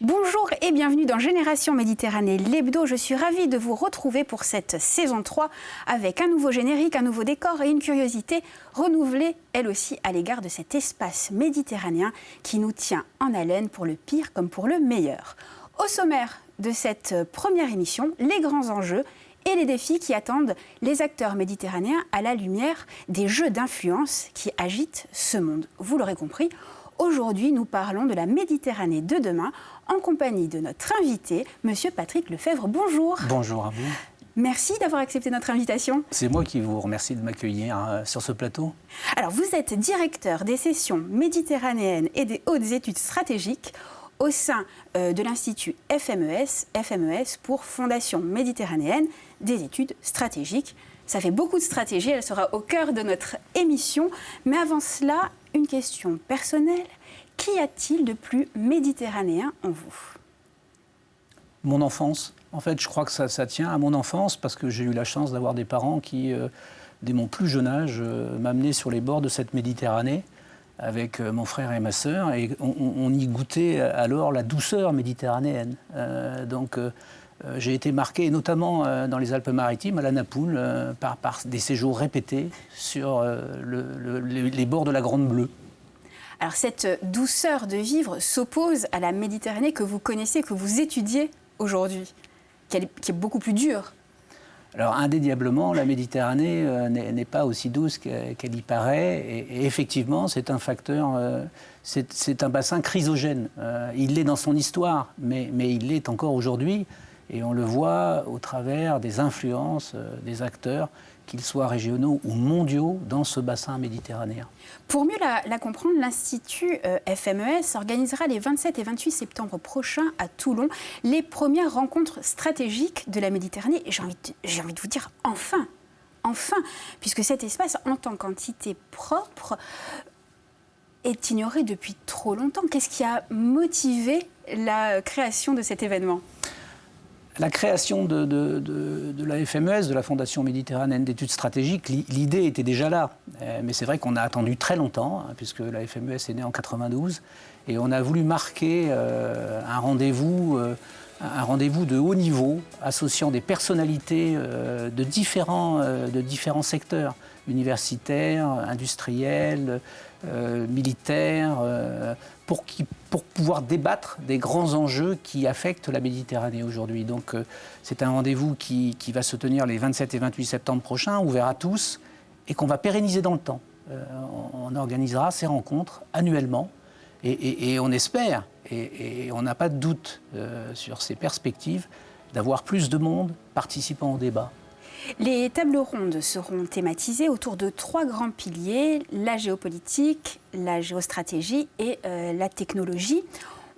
Bonjour et bienvenue dans Génération Méditerranée, l'hebdo. Je suis ravie de vous retrouver pour cette saison 3 avec un nouveau générique, un nouveau décor et une curiosité renouvelée, elle aussi, à l'égard de cet espace méditerranéen qui nous tient en haleine pour le pire comme pour le meilleur. Au sommaire de cette première émission, les grands enjeux et les défis qui attendent les acteurs méditerranéens à la lumière des jeux d'influence qui agitent ce monde. Vous l'aurez compris, aujourd'hui, nous parlons de la Méditerranée de demain en compagnie de notre invité, Monsieur Patrick Lefebvre. Bonjour. Bonjour à vous. Merci d'avoir accepté notre invitation. C'est moi qui vous remercie de m'accueillir sur ce plateau. Alors, vous êtes directeur des sessions méditerranéennes et des hautes études stratégiques au sein de l'Institut FMES pour Fondation méditerranéenne des études stratégiques. Ça fait beaucoup de stratégie, elle sera au cœur de notre émission. Mais avant cela, une question personnelle. Qu'y a-t-il de plus méditerranéen en vous ? Mon enfance. En fait, je crois que ça tient à mon enfance parce que j'ai eu la chance d'avoir des parents qui, dès mon plus jeune âge, m'amenaient sur les bords de cette Méditerranée avec mon frère et ma sœur. Et on y goûtait alors la douceur méditerranéenne. J'ai été marqué, notamment dans les Alpes-Maritimes, à la Napoule, par des séjours répétés sur les bords de la Grande Bleue. Alors cette douceur de vivre s'oppose à la Méditerranée que vous connaissez, que vous étudiez aujourd'hui, qui est beaucoup plus dure. Alors indéniablement, la Méditerranée n'est pas aussi douce qu'elle y paraît. Et effectivement, c'est un facteur, c'est un bassin chrysogène. Il l'est dans son histoire, mais il l'est encore aujourd'hui. Et on le voit au travers des influences des acteurs, qu'ils soient régionaux ou mondiaux, dans ce bassin méditerranéen. Pour mieux la comprendre, l'Institut FMES organisera les 27 et 28 septembre prochains à Toulon les premières rencontres stratégiques de la Méditerranée. Et j'ai envie de vous dire enfin, puisque cet espace, en tant qu'entité propre, est ignoré depuis trop longtemps. Qu'est-ce qui a motivé la création de cet événement ? La création de la FMES, de la Fondation méditerranéenne d'études stratégiques, l'idée était déjà là. Mais c'est vrai qu'on a attendu très longtemps, puisque la FMES est née en 92. Et on a voulu marquer un rendez-vous de haut niveau, associant des personnalités de différents secteurs, universitaires, industriels, militaires, pour pouvoir débattre des grands enjeux qui affectent la Méditerranée aujourd'hui. Donc c'est un rendez-vous qui va se tenir les 27 et 28 septembre prochains, ouvert à tous, et qu'on va pérenniser dans le temps. On organisera ces rencontres annuellement, et on espère, et on n'a pas de doute sur ces perspectives, d'avoir plus de monde participant au débat. Les tables rondes seront thématisées autour de 3 grands piliers, la géopolitique, la géostratégie et la technologie.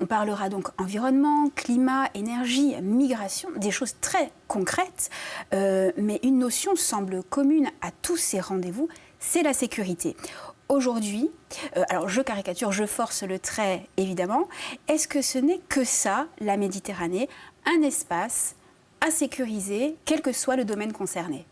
On parlera donc environnement, climat, énergie, migration, des choses très concrètes, mais une notion semble commune à tous ces rendez-vous, c'est la sécurité. Aujourd'hui, alors je caricature, je force le trait évidemment, est-ce que ce n'est que ça, la Méditerranée, un espace à sécuriser, quel que soit le domaine concerné?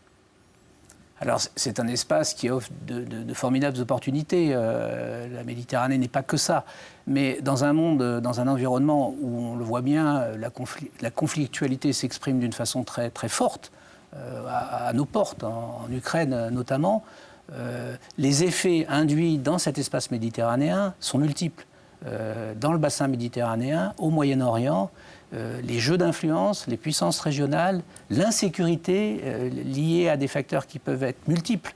Alors c'est un espace qui offre de formidables opportunités. La Méditerranée n'est pas que ça. Mais dans un monde, dans un environnement où on le voit bien, la conflictualité s'exprime d'une façon très, très forte, à nos portes, en Ukraine notamment, les effets induits dans cet espace méditerranéen sont multiples. Dans le bassin méditerranéen, au Moyen-Orient, les jeux d'influence, les puissances régionales, l'insécurité liée à des facteurs qui peuvent être multiples,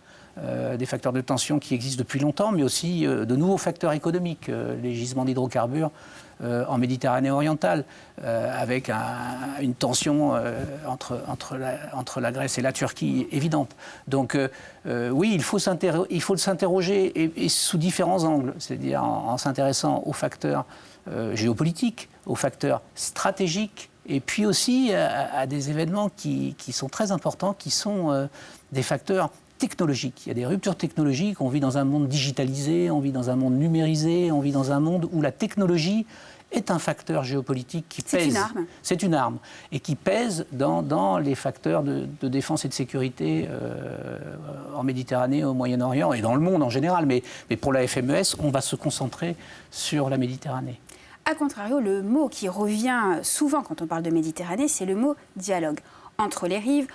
des facteurs de tension qui existent depuis longtemps, mais aussi de nouveaux facteurs économiques, les gisements d'hydrocarbures en Méditerranée orientale, avec une tension entre la Grèce et la Turquie évidente. Donc oui, il faut s'interroger et sous différents angles, c'est-à-dire en s'intéressant aux facteurs géopolitiques, aux facteurs stratégiques, et puis aussi à des événements qui sont très importants, qui sont des facteurs technologiques. Il y a des ruptures technologiques, on vit dans un monde digitalisé, on vit dans un monde numérisé, on vit dans un monde où la technologie est un facteur géopolitique qui pèse. C'est une arme. C'est une arme, et qui pèse dans les facteurs de défense et de sécurité en Méditerranée, au Moyen-Orient et dans le monde en général. Mais pour la FMES, on va se concentrer sur la Méditerranée. A contrario, le mot qui revient souvent quand on parle de Méditerranée, c'est le mot dialogue. Entre les rives,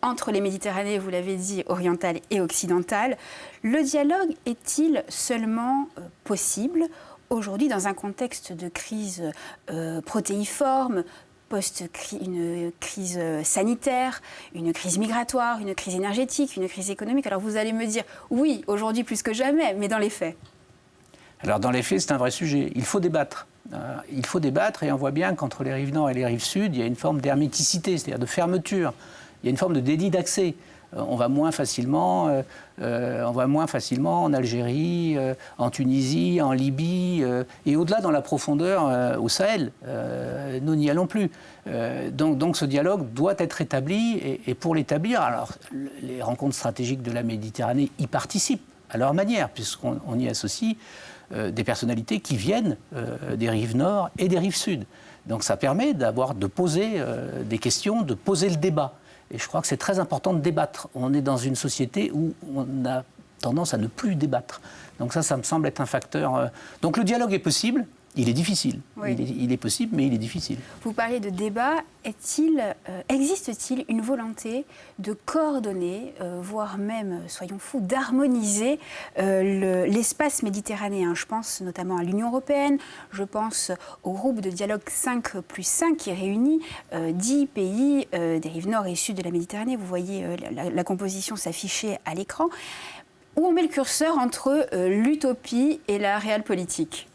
entre les Méditerranées, vous l'avez dit, orientales et occidentales. Le dialogue est-il seulement possible aujourd'hui dans un contexte de crise protéiforme, une crise sanitaire, une crise migratoire, une crise énergétique, une crise économique? Alors vous allez me dire, oui, aujourd'hui plus que jamais, mais dans les faits? Alors dans les faits, c'est un vrai sujet. Il faut débattre. Il faut débattre, et on voit bien qu'entre les rives nord et les rives sud, il y a une forme d'herméticité, c'est-à-dire de fermeture. Il y a une forme de déni d'accès. On va moins facilement en Algérie, en Tunisie, en Libye, et au-delà dans la profondeur au Sahel. Nous n'y allons plus. Donc ce dialogue doit être établi, et pour l'établir, alors les rencontres stratégiques de la Méditerranée y participent à leur manière, puisqu'on y associe des personnalités qui viennent des rives nord et des rives sud. Donc ça permet de poser des questions, de poser le débat. Et je crois que c'est très important de débattre. On est dans une société où on a tendance à ne plus débattre. Donc ça me semble être un facteur. Donc le dialogue est possible, il est difficile. Oui. Il est possible, mais il est difficile. Vous parlez de débat. Existe-t-il une volonté de coordonner, voire même, soyons fous, d'harmoniser l'espace méditerranéen? Je pense notamment à l'Union européenne, je pense au groupe de dialogue 5+5 qui réunit 10 pays des rives nord et sud de la Méditerranée. Vous voyez la composition s'afficher à l'écran. Où on met le curseur entre l'utopie et la réelle politique?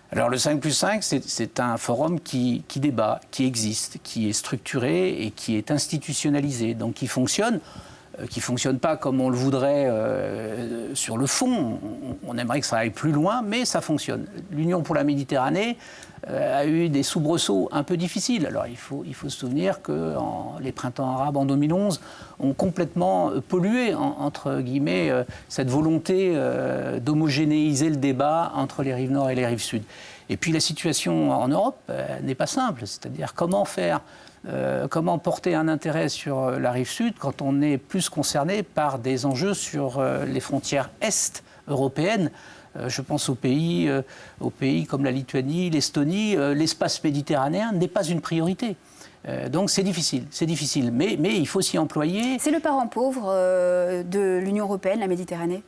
Alors le 5+5, c'est un forum qui débat, qui existe, qui est structuré et qui est institutionnalisé, donc qui fonctionne pas comme on le voudrait sur le fond. On aimerait que ça aille plus loin, mais ça fonctionne. L'Union pour la Méditerranée a eu des soubresauts un peu difficiles. Alors il faut se souvenir que les printemps arabes en 2011 ont complètement pollué, entre guillemets, cette volonté d'homogénéiser le débat entre les rives nord et les rives sud. Et puis la situation en Europe n'est pas simple, c'est-à-dire comment porter un intérêt sur la rive sud quand on est plus concerné par des enjeux sur les frontières est européennes. Je pense aux pays comme la Lituanie, l'Estonie. L'espace méditerranéen n'est pas une priorité. Donc c'est difficile. Mais il faut s'y employer. C'est le parent pauvre de l'Union européenne, la Méditerranée?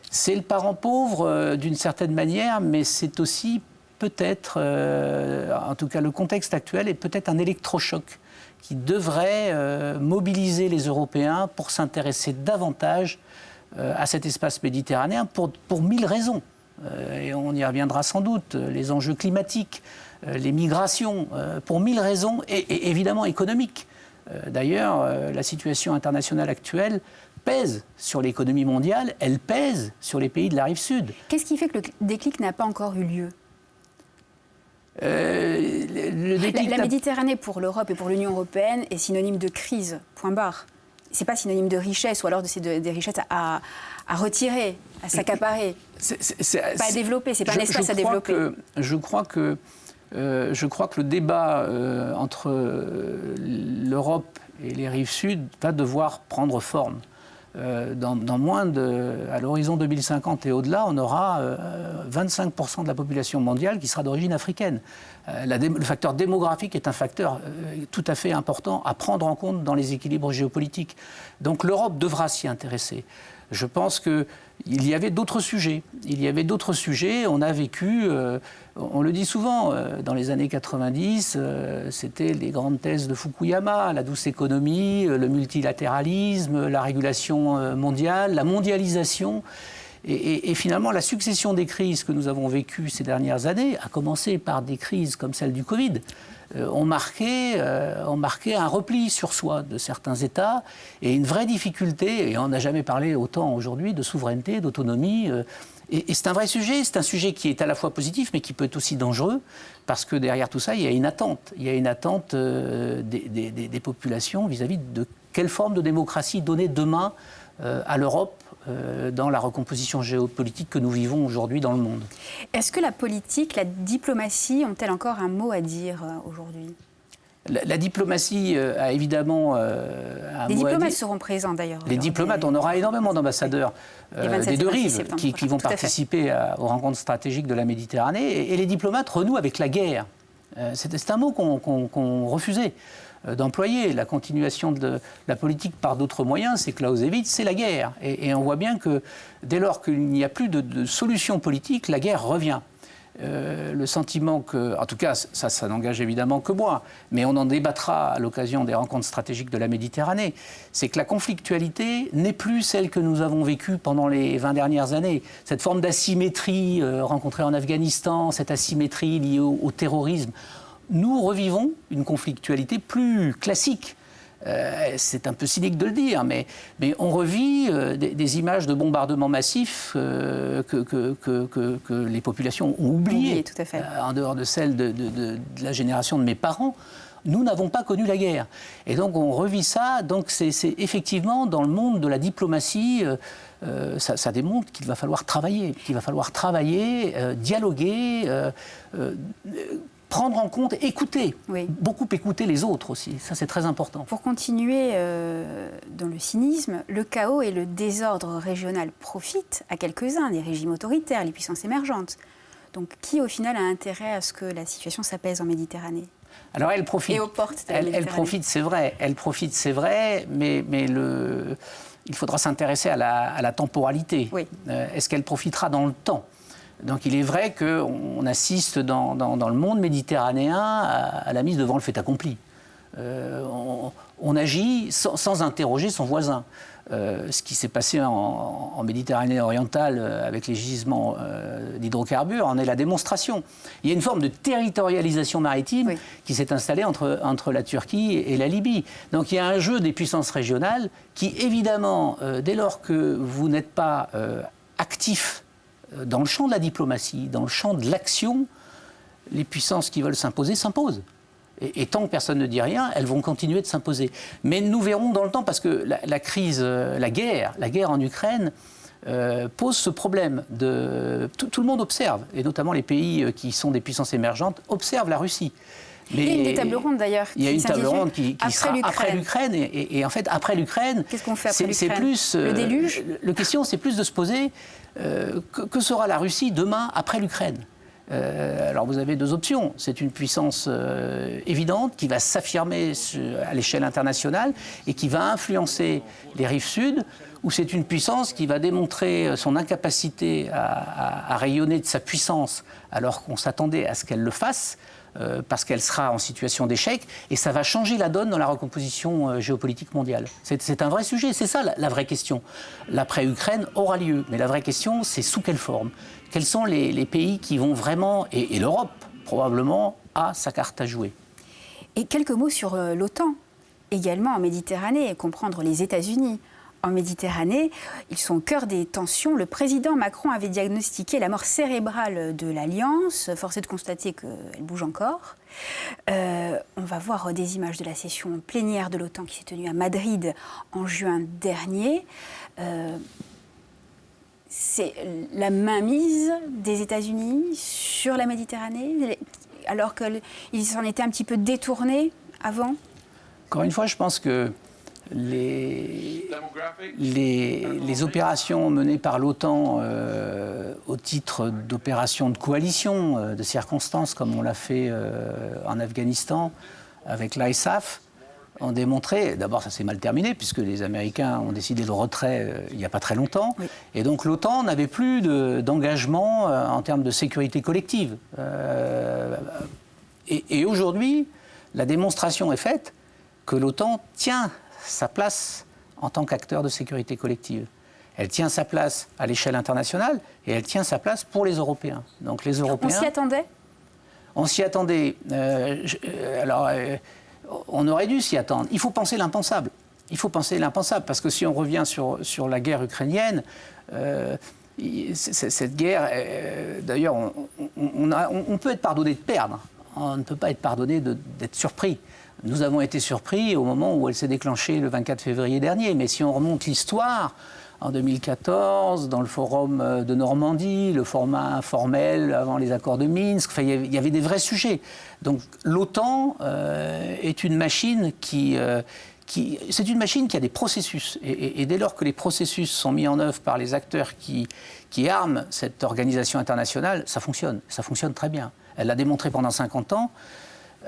C'est le parent pauvre d'une certaine manière, mais c'est aussi peut-être, en tout cas le contexte actuel, est peut-être un électrochoc qui devrait mobiliser les Européens pour s'intéresser davantage à cet espace méditerranéen pour 1000 raisons. Et on y reviendra sans doute, les enjeux climatiques, les migrations, pour 1000 raisons, et évidemment économiques. D'ailleurs, la situation internationale actuelle pèse sur l'économie mondiale, elle pèse sur les pays de la rive sud. Qu'est-ce qui fait que le déclic n'a pas encore eu lieu ? La Méditerranée pour l'Europe et pour l'Union européenne est synonyme de crise, point barre. Ce n'est pas synonyme de richesse, ou alors des richesses à retirer, à s'accaparer. Pas à développer, ce n'est pas un espace à développer. Je crois que le débat entre l'Europe et les rives sud va devoir prendre forme. À l'horizon 2050 et au-delà, on aura 25% de la population mondiale qui sera d'origine africaine. Le facteur démographique est un facteur tout à fait important à prendre en compte dans les équilibres géopolitiques. Donc l'Europe devra s'y intéresser. Je pense qu'il y avait d'autres sujets. On a vécu, on le dit souvent, dans les années 90, c'était les grandes thèses de Fukuyama, la douce économie, le multilatéralisme, la régulation mondiale, la mondialisation. Et finalement, la succession des crises que nous avons vécues ces dernières années, a commencé par des crises comme celle du Covid, ont marqué un repli sur soi de certains États et une vraie difficulté, et on n'a jamais parlé autant aujourd'hui de souveraineté, d'autonomie. Et c'est un vrai sujet, c'est un sujet qui est à la fois positif mais qui peut être aussi dangereux parce que derrière tout ça, il y a une attente. Il y a une attente des populations vis-à-vis de quelle forme de démocratie donner demain à l'Europe dans la recomposition géopolitique que nous vivons aujourd'hui dans le monde. Est-ce que la politique, la diplomatie ont-elles encore un mot à dire aujourd'hui ? La diplomatie a évidemment un Les mot à diplomates dire. seront présents d'ailleurs. Les diplomates, on aura énormément d'ambassadeurs des deux rives qui vont participer aux rencontres stratégiques de la Méditerranée. Et les diplomates renouent avec la guerre. C'est un mot qu'on refusait d'employer. La continuation de la politique par d'autres moyens, c'est Clausewitz, c'est la guerre. Et on voit bien que dès lors qu'il n'y a plus de solution politique, la guerre revient. Le sentiment que, en tout cas, ça n'engage évidemment que moi, mais on en débattra à l'occasion des rencontres stratégiques de la Méditerranée, c'est que la conflictualité n'est plus celle que nous avons vécue pendant les 20 dernières années. Cette forme d'asymétrie rencontrée en Afghanistan, cette asymétrie liée au terrorisme, nous revivons une conflictualité plus classique. C'est un peu cynique de le dire, mais on revit des images de bombardements massifs que les populations ont oubliées. Oui, tout à fait. En dehors de celle de la génération de mes parents. Nous n'avons pas connu la guerre. Et donc on revit ça. Donc c'est effectivement dans le monde de la diplomatie, ça démontre qu'il va falloir travailler. Dialoguer, prendre en compte, écouter, beaucoup écouter les autres aussi, ça c'est très important. Pour continuer dans le cynisme, le chaos et le désordre régional profitent à quelques-uns, les régimes autoritaires, les puissances émergentes. Donc qui au final a intérêt à ce que la situation s'apaise en Méditerranée ? Alors elle profite. Et aux portes de la Méditerranée. Elle profite, c'est vrai, mais il faudra s'intéresser à la temporalité. Oui. Est-ce qu'elle profitera dans le temps ? Donc il est vrai qu'on assiste dans le monde méditerranéen à la mise devant le fait accompli. On agit sans interroger son voisin. Ce qui s'est passé en Méditerranée orientale avec les gisements d'hydrocarbures en est la démonstration. Il y a une forme de territorialisation maritime qui s'est installée entre la Turquie et la Libye. Donc il y a un jeu des puissances régionales qui, évidemment, dès lors que vous n'êtes pas actif dans le champ de la diplomatie, dans le champ de l'action, les puissances qui veulent s'imposer s'imposent. Et tant que personne ne dit rien, elles vont continuer de s'imposer. Mais nous verrons dans le temps, parce que la crise, la guerre en Ukraine pose ce problème. Tout le monde observe, et notamment les pays qui sont des puissances émergentes, observent la Russie. Mais il y a une des tables rondes d'ailleurs. Il y a une table ronde qui sera après l'Ukraine. Et en fait, après l'Ukraine, qu'est-ce qu'on fait après l'Ukraine ? C'est plus le déluge. La question, c'est plus de se poser que sera la Russie demain après l'Ukraine. Alors vous avez deux options. C'est une puissance évidente qui va s'affirmer à l'échelle internationale et qui va influencer les rives sud, ou c'est une puissance qui va démontrer son incapacité à rayonner de sa puissance alors qu'on s'attendait à ce qu'elle le fasse, parce qu'elle sera en situation d'échec, et ça va changer la donne dans la recomposition géopolitique mondiale. C'est un vrai sujet, c'est ça la vraie question. L'après-Ukraine aura lieu, mais la vraie question, c'est sous quelle forme ? Quels sont les pays qui vont vraiment, et l'Europe probablement, a sa carte à jouer. Et quelques mots sur l'OTAN, également en Méditerranée, et comprendre les États-Unis. En Méditerranée, ils sont au cœur des tensions. Le président Macron avait diagnostiqué la mort cérébrale de l'Alliance. Force est de constater qu'elle bouge encore. On va voir des images de la session plénière de l'OTAN qui s'est tenue à Madrid en juin dernier. C'est la mainmise des États-Unis sur la Méditerranée, alors qu'ils s'en étaient un petit peu détournés avant. Encore une fois, je pense que les opérations menées par l'OTAN au titre d'opérations de coalition, de circonstances, comme on l'a fait en Afghanistan avec l'ISAF, ont démontré, d'abord ça s'est mal terminé, puisque les Américains ont décidé le retrait il n'y a pas très longtemps, et donc l'OTAN n'avait plus d'engagement en termes de sécurité collective. Et aujourd'hui, la démonstration est faite que l'OTAN tient sa place en tant qu'acteur de sécurité collective. Elle tient sa place à l'échelle internationale et elle tient sa place pour les Européens. Donc les Européens... On s'y attendait ? On s'y attendait. On aurait dû s'y attendre. Il faut penser l'impensable. Il faut penser l'impensable, parce que si on revient sur la guerre ukrainienne, cette guerre, d'ailleurs, on peut être pardonné de perdre. On ne peut pas être pardonné d'être surpris. Nous avons été surpris au moment où elle s'est déclenchée le 24 février dernier. Mais si on remonte l'histoire, en 2014, dans le forum de Normandie, le format informel avant les accords de Minsk, enfin, il y avait des vrais sujets. Donc l'OTAN est une machine c'est une machine qui a des processus. Et dès lors que les processus sont mis en œuvre par les acteurs qui arment cette organisation internationale, ça fonctionne. Ça fonctionne très bien. Elle l'a démontré pendant 50 ans.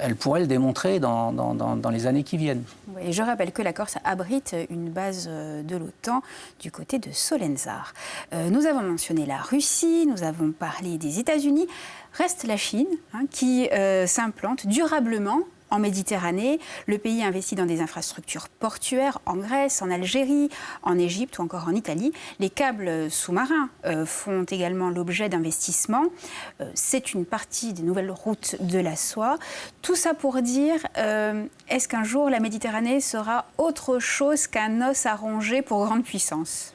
Elle pourrait le démontrer dans les années qui viennent. Oui, je rappelle que la Corse abrite une base de l'OTAN du côté de Solenzar. Nous avons mentionné la Russie, nous avons parlé des États-Unis. Reste la Chine, qui s'implante durablement en Méditerranée. Le pays investit dans des infrastructures portuaires en Grèce, en Algérie, en Égypte ou encore en Italie. Les câbles sous-marins font également l'objet d'investissements. C'est une partie des nouvelles routes de la soie. Tout ça pour dire, est-ce qu'un jour la Méditerranée sera autre chose qu'un os à ronger pour grande puissance ?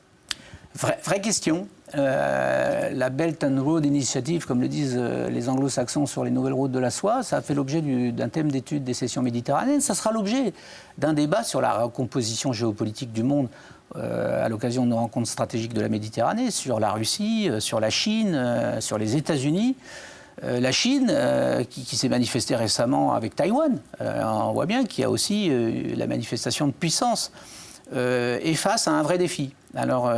Vraie question. La Belt and Road Initiative, comme le disent les anglo-saxons sur les nouvelles routes de la soie, ça a fait l'objet d'un thème d'étude des sessions méditerranéennes. Ça sera l'objet d'un débat sur la composition géopolitique du monde à l'occasion de nos rencontres stratégiques de la Méditerranée, sur la Russie, sur la Chine, sur les États-Unis. La Chine, qui s'est manifestée récemment avec Taïwan, on voit bien qu'il y a aussi la manifestation de puissance, est face à un vrai défi. Alors,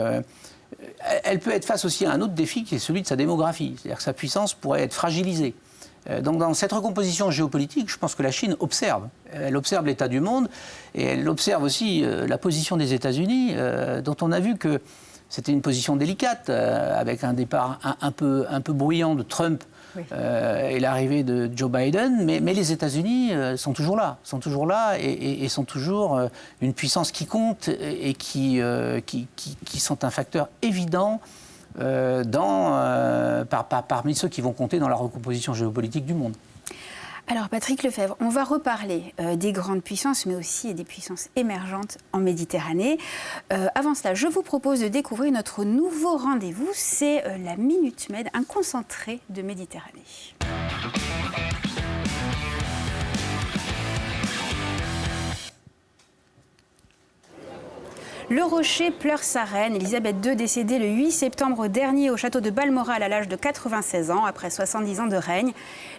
elle peut être face aussi à un autre défi qui est celui de sa démographie. C'est-à-dire que sa puissance pourrait être fragilisée. Donc dans cette recomposition géopolitique, je pense que la Chine observe. Elle observe l'état du monde et elle observe aussi la position des États-Unis, dont on a vu que c'était une position délicate, avec un départ un peu bruyant de Trump. Oui. Et l'arrivée de Joe Biden, mais les États-Unis sont toujours là et sont toujours une puissance qui compte et qui sont un facteur évident parmi ceux qui vont compter dans la recomposition géopolitique du monde. Alors Patrick Lefebvre, on va reparler des grandes puissances, mais aussi des puissances émergentes en Méditerranée. Avant cela, je vous propose de découvrir notre nouveau rendez-vous, c'est la Minute Med, un concentré de Méditerranée. Le Rocher pleure sa reine. Élisabeth II, décédée le 8 septembre dernier au château de Balmoral à l'âge de 96 ans, après 70 ans de règne.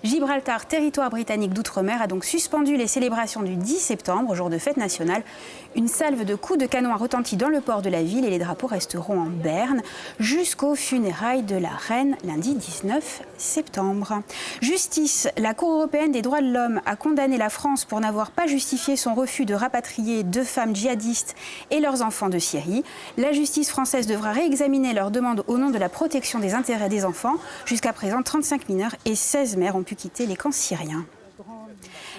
Gibraltar, territoire britannique d'outre-mer, a donc suspendu les célébrations du 10 septembre, jour de fête nationale. Une salve de coups de canon a retenti dans le port de la ville et les drapeaux resteront en berne jusqu'aux funérailles de la reine, lundi 19 septembre. Justice, la Cour européenne des droits de l'homme a condamné la France pour n'avoir pas justifié son refus de rapatrier 2 femmes djihadistes et leurs enfants de Syrie. La justice française devra réexaminer leur demande au nom de la protection des intérêts des enfants. Jusqu'à présent, 35 mineurs et 16 mères ont pu quitter les camps syriens.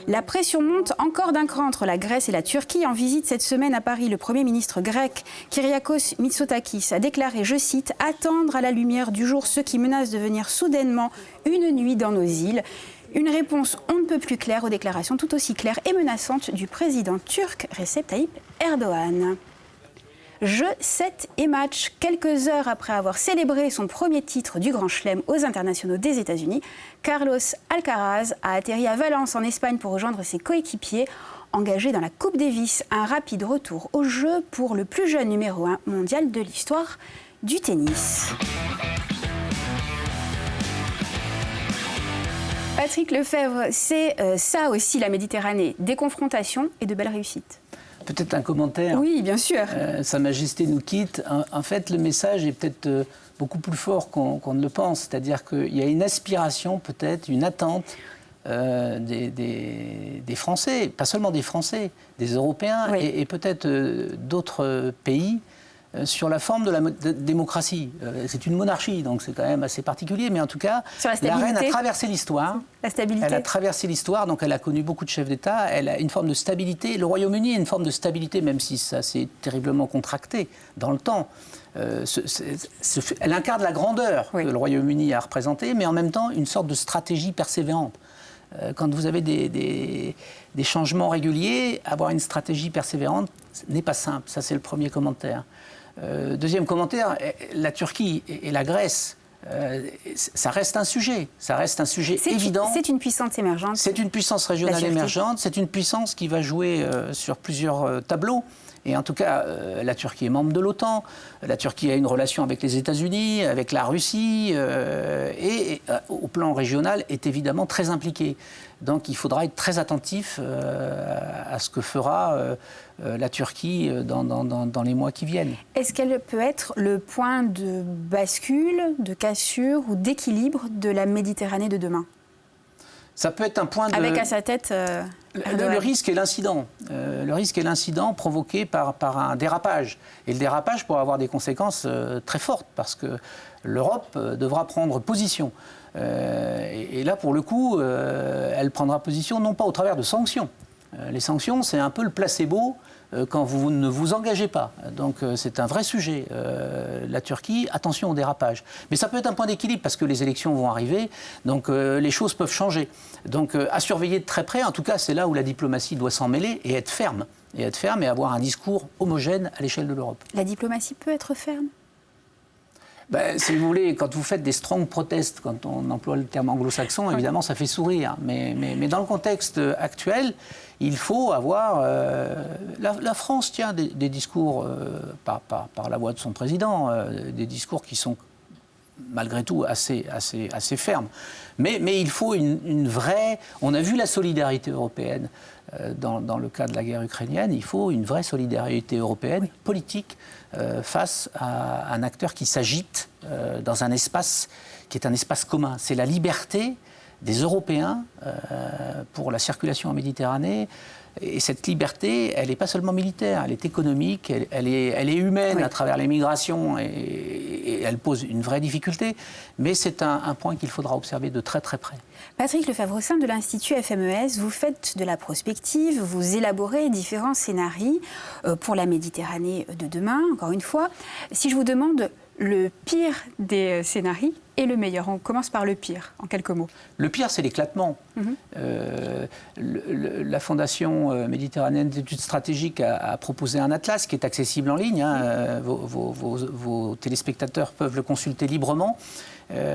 La pression monte encore d'un cran entre la Grèce et la Turquie. En visite cette semaine à Paris, le Premier ministre grec Kyriakos Mitsotakis a déclaré, je cite, « attendre à la lumière du jour ceux qui menacent de venir soudainement une nuit dans nos îles ». Une réponse on ne peut plus claire aux déclarations tout aussi claires et menaçantes du président turc Recep Tayyip Erdogan. Jeu 7 et match. Quelques heures après avoir célébré son premier titre du Grand Chelem aux internationaux des États-Unis, Carlos Alcaraz a atterri à Valence en Espagne pour rejoindre ses coéquipiers engagés dans la Coupe Davis. Un rapide retour au jeu pour le plus jeune numéro 1 mondial de l'histoire du tennis. Patrick Lefebvre, c'est ça aussi la Méditerranée, des confrontations et de belles réussites. Peut-être un commentaire. Oui, bien sûr. Sa Majesté nous quitte. En fait, le message est peut-être beaucoup plus fort qu'on ne le pense. C'est-à-dire qu'il y a une aspiration, peut-être, une attente des Français, pas seulement des Français, des Européens oui. et peut-être d'autres pays sur la forme de la démocratie. C'est une monarchie, donc c'est quand même assez particulier, mais en tout cas, la reine a traversé l'histoire. La stabilité. Elle a traversé l'histoire, donc elle a connu beaucoup de chefs d'État, elle a une forme de stabilité. Le Royaume-Uni a une forme de stabilité, même si ça s'est terriblement contracté dans le temps. Elle incarne la grandeur oui. que le Royaume-Uni a représentée, mais en même temps une sorte de stratégie persévérante. Quand vous avez des changements réguliers, avoir une stratégie persévérante n'est pas simple. Ça, c'est le premier commentaire. Deuxième commentaire, la Turquie et la Grèce, ça reste un sujet. Ça reste un sujet évident. C'est une puissance émergente. C'est une puissance régionale émergente. C'est une puissance qui va jouer sur plusieurs tableaux. Et en tout cas, la Turquie est membre de l'OTAN. La Turquie a une relation avec les États-Unis, avec la Russie, et au plan régional est évidemment très impliquée. Donc il faudra être très attentif à ce que fera la Turquie dans les mois qui viennent. Est-ce qu'elle peut être le point de bascule, de cassure ou d'équilibre de la Méditerranée de demain ? Ça peut être un point de... Avec à sa tête... Le risque est l'incident. Le risque est l'incident provoqué par un dérapage. Et le dérapage pourra avoir des conséquences très fortes, parce que l'Europe devra prendre position. Et là, pour le coup, elle prendra position non pas au travers de sanctions. Les sanctions, c'est un peu le placebo quand vous ne vous engagez pas. Donc c'est un vrai sujet. La Turquie, attention au dérapage. Mais ça peut être un point d'équilibre parce que les élections vont arriver, donc les choses peuvent changer. Donc à surveiller de très près, en tout cas c'est là où la diplomatie doit s'en mêler et être ferme. Et avoir un discours homogène à l'échelle de l'Europe. La diplomatie peut être ferme ? Si vous voulez, quand vous faites des strong protests, quand on emploie le terme anglo-saxon, évidemment, ça fait sourire. Mais dans le contexte actuel, il faut avoir... la France tient des discours, par la voix de son président, des discours qui sont malgré tout assez fermes. Mais il faut une vraie... On a vu la solidarité européenne dans le cas de la guerre ukrainienne. Il faut une vraie solidarité européenne, politique, face à un acteur qui s'agite dans un espace qui est un espace commun. C'est la liberté des Européens pour la circulation en Méditerranée. Et cette liberté, elle n'est pas seulement militaire, elle est économique, elle est humaine à travers les migrations et elle pose une vraie difficulté. Mais c'est un point qu'il faudra observer de très très près. Patrick Lefebvre, au sein de l'Institut FMES, vous faites de la prospective, vous élaborez différents scénarios pour la Méditerranée de demain, encore une fois. Si je vous demande le pire des scénarios et le meilleur, on commence par le pire, en quelques mots. Le pire, c'est l'éclatement. La Fondation méditerranéenne d'études stratégiques a proposé un atlas qui est accessible en ligne. Vos téléspectateurs peuvent le consulter librement,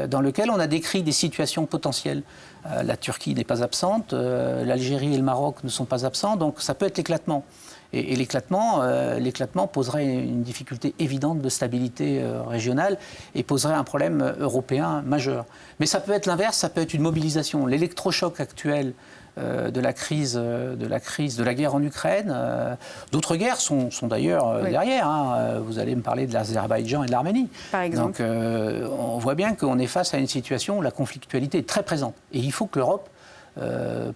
dans lequel on a décrit des situations potentielles. La Turquie n'est pas absente, l'Algérie et le Maroc ne sont pas absents, donc ça peut être l'éclatement. Et l'éclatement poserait une difficulté évidente de stabilité régionale et poserait un problème européen majeur. Mais ça peut être l'inverse, ça peut être une mobilisation. L'électrochoc actuel de la guerre en Ukraine, d'autres guerres sont d'ailleurs derrière. Vous allez me parler de l'Azerbaïdjan et de l'Arménie. Par exemple. Donc on voit bien qu'on est face à une situation où la conflictualité est très présente. Et il faut que l'Europe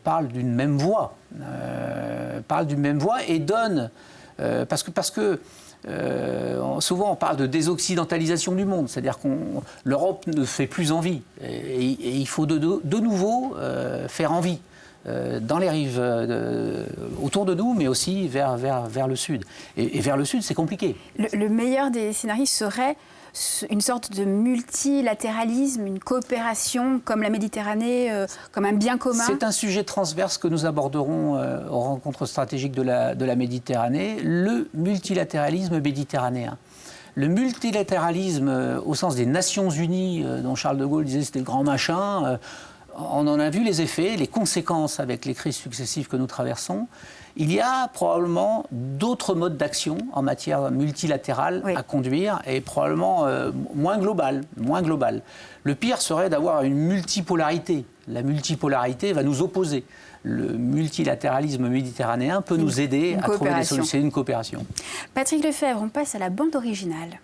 parle d'une même voix, et donne, parce que souvent on parle de désoccidentalisation du monde, c'est-à-dire que l'Europe ne fait plus envie, et il faut de nouveau faire envie dans les rives autour de nous, mais aussi vers le sud. Et vers le sud, c'est compliqué. Le meilleur des scénarios serait une sorte de multilatéralisme, une coopération comme la Méditerranée, comme un bien commun. C'est un sujet transverse que nous aborderons aux rencontres stratégiques de la Méditerranée, le multilatéralisme méditerranéen. Le multilatéralisme au sens des Nations Unies, dont Charles de Gaulle disait c'était le grand machin, on en a vu les effets, les conséquences avec les crises successives que nous traversons. Il y a probablement d'autres modes d'action en matière multilatérale à conduire et probablement moins global. Le pire serait d'avoir une multipolarité. La multipolarité va nous opposer. Le multilatéralisme méditerranéen peut nous aider à trouver des solutions. C'est une coopération. Patrick Lefebvre, on passe à la bande originale.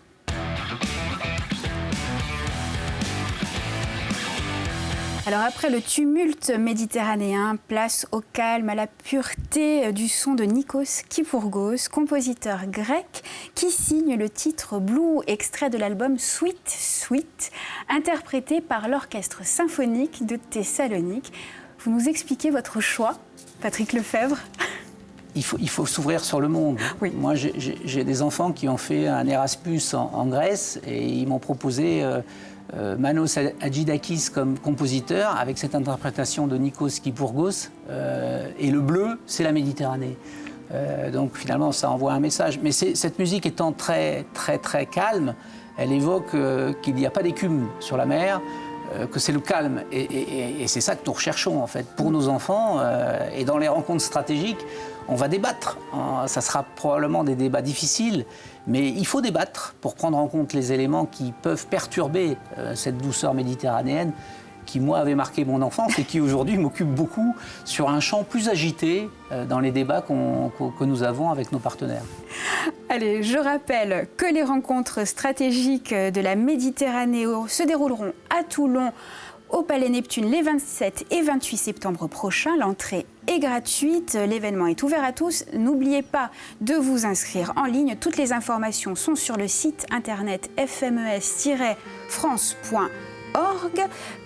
Alors après le tumulte méditerranéen, place au calme, à la pureté du son de Nikos Kypourgos, compositeur grec qui signe le titre Blue, extrait de l'album Sweet Sweet, interprété par l'Orchestre symphonique de Thessalonique. Vous nous expliquez votre choix, Patrick Lefebvre ? Il faut s'ouvrir sur le monde. Oui. Moi, j'ai des enfants qui ont fait un Erasmus en Grèce et ils m'ont proposé Manos Hadjidakis comme compositeur, avec cette interprétation de Nikos Kypurgos. Et le bleu, c'est la Méditerranée. Donc finalement, ça envoie un message. Mais cette musique étant très, très, très calme, elle évoque qu'il n'y a pas d'écume sur la mer, que c'est le calme. Et c'est ça que nous recherchons, en fait, pour nos enfants. Et dans les rencontres stratégiques, on va débattre. Ça sera probablement des débats difficiles, mais il faut débattre pour prendre en compte les éléments qui peuvent perturber cette douceur méditerranéenne qui, moi, avait marqué mon enfance et qui, aujourd'hui, m'occupe beaucoup sur un champ plus agité dans les débats que nous avons avec nos partenaires. Allez, je rappelle que les rencontres stratégiques de la Méditerranée se dérouleront à Toulon, au Palais Neptune, les 27 et 28 septembre prochains. L'entrée est gratuite, l'événement est ouvert à tous. N'oubliez pas de vous inscrire en ligne. Toutes les informations sont sur le site internet fmes-france.org.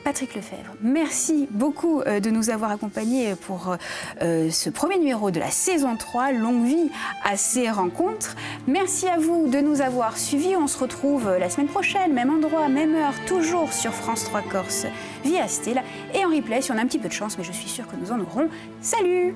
Patrick Lefebvre, merci beaucoup de nous avoir accompagnés pour ce premier numéro de la saison 3, longue vie à ces rencontres. Merci à vous de nous avoir suivis. On se retrouve la semaine prochaine, même endroit, même heure, toujours sur France 3 Corse, via Stella et en replay si on a un petit peu de chance, mais je suis sûre que nous en aurons. Salut!